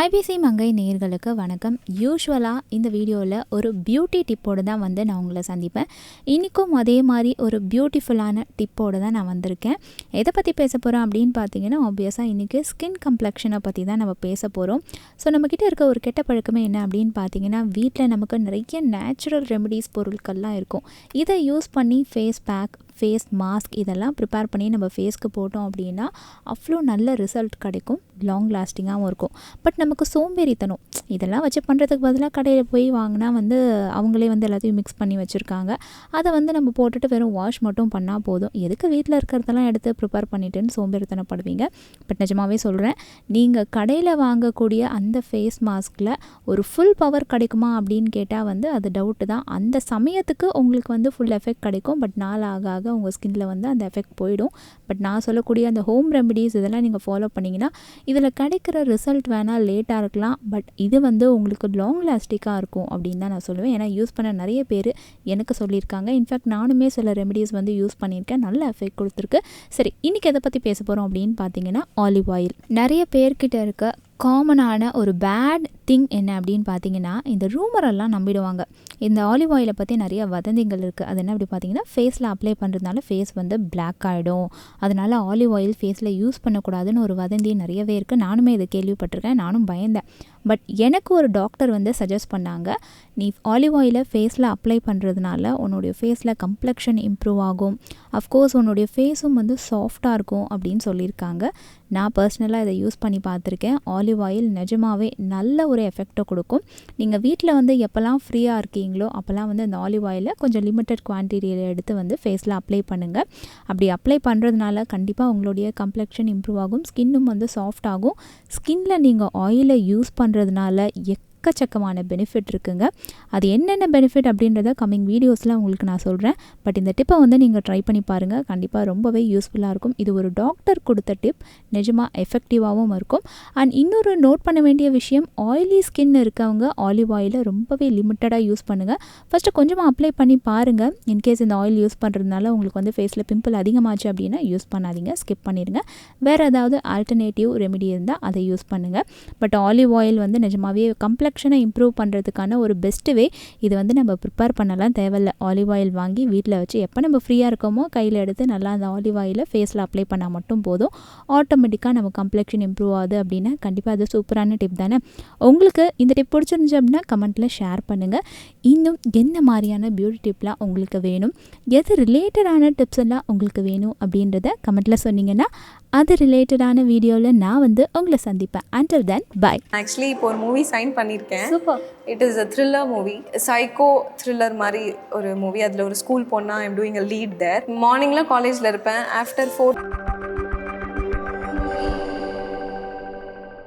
IBC Mangai நேயர்களுக்கு வணக்கம். யூசுவலாக இந்த வீடியோவில் ஒரு பியூட்டி டிப்போடு தான் நான் உங்களை சந்திப்பேன். இன்றைக்கும் அதே மாதிரி ஒரு பியூட்டிஃபுல்லான டிப்போடு தான் நான் வந்திருக்கேன். எதை பற்றி பேச போகிறோம் அப்படின்னு பார்த்தீங்கன்னா, ஆப்வியஸாக இன்றைக்கி ஸ்கின் கம்ப்ளெக்ஷனை பற்றி தான் நம்ம பேச போகிறோம். ஸோ நம்மக்கிட்ட இருக்க ஒரு கெட்ட பழக்கமே என்ன அப்படின்னு பார்த்தீங்கன்னா, வீட்டில் நமக்கு நிறைய நேச்சுரல் ரெமெடிஸ் பொருட்கள்லாம் இருக்கும். இதை யூஸ் பண்ணி ஃபேஸ் பேக், ஃபேஸ் மாஸ்க் இதெல்லாம் ப்ரிப்பேர் பண்ணி நம்ம ஃபேஸ்க்கு போட்டோம் அப்படின்னா அவ்வளோ நல்ல ரிசல்ட் கிடைக்கும், லாங் லாஸ்டிங்காகவும் இருக்கும். பட் நமக்கு சோம்பேறித்தனம், இதெல்லாம் வச்சு பண்ணுறதுக்கு பதிலாக கடையில் போய் வாங்கினா அவங்களே எல்லாத்தையும் மிக்ஸ் பண்ணி வச்சுருக்காங்க. அதை நம்ம போட்டுட்டு வெறும் வாஷ் மட்டும் பண்ணால் போதும், எதுக்கு வீட்டில் இருக்கிறதெல்லாம் எடுத்து ப்ரிப்பேர் பண்ணிட்டுன்னு சோம்பேறித்தனப்படுவீங்க. பட் நிஜமாகவே சொல்கிறேன், நீங்கள் கடையில் வாங்கக்கூடிய அந்த ஃபேஸ் மாஸ்கில் ஒரு ஃபுல் பவர் கிடைக்குமா அப்படின்னு கேட்டால் அது டவுட்டு தான். அந்த சமயத்துக்கு உங்களுக்கு ஃபுல் எஃபெக்ட் கிடைக்கும், பட் நாள் ஆக உங்கள் ஸ்கின்னில் அந்த எஃபெக்ட் போயிடும். பட் நான் சொல்லக்கூடிய அந்த ஹோம் ரெமெடிஸ் இதெல்லாம் நீங்கள் ஃபாலோ பண்ணிங்கன்னா இதில் கிடைக்கிற ரிசல்ட் வேணால் லேட்டாக இருக்கலாம், பட் இது உங்களுக்கு லாங் லாஸ்டிக்காக இருக்கும் அப்படின்னு தான் நான் சொல்லுவேன். ஏன்னா யூஸ் பண்ண நிறைய பேர் எனக்கு சொல்லியிருக்காங்க. இன்ஃபேக்ட் நானுமே சில ரெமெடிஸ் யூஸ் பண்ணியிருக்கேன், நல்ல எஃபெக்ட் கொடுத்துருக்கு. சரி, இன்றைக்கி எதை பற்றி பேச போகிறோம் அப்படின்னு பார்த்தீங்கன்னா, ஆலிவ் ஆயில். நிறைய பேர்கிட்ட இருக்க காமனான ஒரு பேட் திங் என்ன அப்படின்னு பார்த்தீங்கன்னா, இந்த ரூமரெல்லாம் நம்பிடுவாங்க. இந்த ஆலிவ் ஆயிலை பற்றி நிறைய வதந்திகள் இருக்குது. அது என்ன அப்படி பார்த்தீங்கன்னா, ஃபேஸில் அப்ளை பண்ணுறதுனால ஃபேஸ் பிளாக் ஆகிடும், அதனால் ஆலிவ் ஆயில் ஃபேஸில் யூஸ் பண்ணக்கூடாதுன்னு ஒரு வதந்தி நிறையவே இருக்குது. நானுமே இதை கேள்விப்பட்டிருக்கேன், நானும் பயந்தேன். பட் எனக்கு ஒரு டாக்டர் சஜஸ்ட் பண்ணாங்க, நீ ஆலிவ் ஆயிலை ஃபேஸில் அப்ளை பண்ணுறதுனால உன்னுடைய ஃபேஸில் கம்ப்ளெக்ஷன் இம்ப்ரூவ் ஆகும், அஃப்கோர்ஸ் உன்னுடைய ஃபேஸும் சாஃப்டாக இருக்கும் அப்படின்னு சொல்லியிருக்காங்க. நான் பர்சனலாக இதை யூஸ் பண்ணி பார்த்துருக்கேன். ஆலிவ் ஆயில் நிஜமாகவே நல்ல ஒரு எஃபெக்டை கொடுக்கும். நீங்கள் வீட்டில் எப்போல்லாம் ஃப்ரீயாக இருக்கீங்களோ அப்போல்லாம் இந்த ஆலிவ் ஆயிலை கொஞ்சம் லிமிட்டட் குவான்டிட்டியில் எடுத்து ஃபேஸில் அப்ளை பண்ணுங்கள். அப்படி அப்ளை பண்ணுறதுனால கண்டிப்பாக உங்களுடைய கம்ப்ளெக்ஷன் இம்ப்ரூவ் ஆகும், ஸ்கின்னும் சாஃப்ட் ஆகும். ஸ்கின்னில் நீங்கள் ஆயிலை யூஸ் பண்ணுறதுனால எக்கச்சக்கமான பெனிஃபிட் இருக்குங்க. அது என்னென்ன பெனிஃபிட் அப்படின்றத கம்மிங் வீடியோஸில் உங்களுக்கு நான் சொல்கிறேன். பட் இந்த டிப்பை நீங்கள் ட்ரை பண்ணி பாருங்கள், கண்டிப்பாக ரொம்பவே யூஸ்ஃபுல்லாக இருக்கும். இது ஒரு டாக்டர் கொடுத்த டிப், நிஜமாக எஃபெக்டிவாகவும் இருக்கும். அண்ட் இன்னொரு நோட் பண்ண வேண்டிய விஷயம், ஆயிலி ஸ்கின் இருக்கவங்க ஆலிவ் ஆயிலை ரொம்பவே லிமிட்டடாக யூஸ் பண்ணுங்கள். ஃபஸ்ட்டு கொஞ்சமாக அப்ளை பண்ணி பாருங்கள். இன்கேஸ் இந்த ஆயில் யூஸ் பண்ணுறதுனால உங்களுக்கு ஃபேஸில் பிம்பிள் அதிகமாச்சு அப்படின்னா யூஸ் பண்ணாதீங்க, ஸ்கிப் பண்ணிடுங்க. வேறு ஏதாவது ஆல்டர்னேட்டிவ் ரெமெடி இருந்தால் அதை யூஸ் பண்ணுங்கள். பட் ஆலிவ் ஆயில் நிஜமாகவே கம்ப்ளெக்ஷனை இம்ப்ரூவ் பண்ணுறதுக்கான ஒரு பெஸ்ட் வே. இது நம்ம ப்ரிப்பேர் பண்ணலாம் தேவையில்லை. ஆலிவ் ஆயில் வாங்கி வீட்டில் வச்சு எப்போ நம்ம ஃப்ரீயாக இருக்கோமோ கையில் எடுத்து நல்லா அந்த ஆலிவ் ஆயிலை ஃபேஸில் அப்ளை பண்ணால் மட்டும் போதும், ஆட்டோமேட்டிக்காக நம்ம கம்ப்ளெக்ஷன் இம்ப்ரூவ் ஆகுது அப்படின்னா கண்டிப்பாக அது சூப்பரான டிப் தானே. உங்களுக்கு இந்த டிப் பிடிச்சிருந்துச்சு அப்படின்னா கமெண்ட்டில் ஷேர் பண்ணுங்கள். இன்னும் என்ன மாதிரியான பியூட்டி டிப்லாம் உங்களுக்கு வேணும், எது ரிலேட்டடான டிப்ஸ் எல்லாம் உங்களுக்கு வேணும் அப்படின்றத கமெண்ட்டில் சொன்னீங்கன்னா அது ரிலேட்டடான வீடியோவில் நான் உங்களை சந்திப்பேன். Until then by. ஆக்சுவலி இப்போ ஒரு மூவி சைன் பண்ணியிருக்கேன். Super. It is a thriller movie, psycho thriller மாதிரி ஒரு மூவி. அதில் ஒரு ஸ்கூல் பொண்ணா ஐம் டூயிங் அ லீட் தேர். மார்னிங்கில் காலேஜில் இருப்பேன். ஆஃப்டர் 4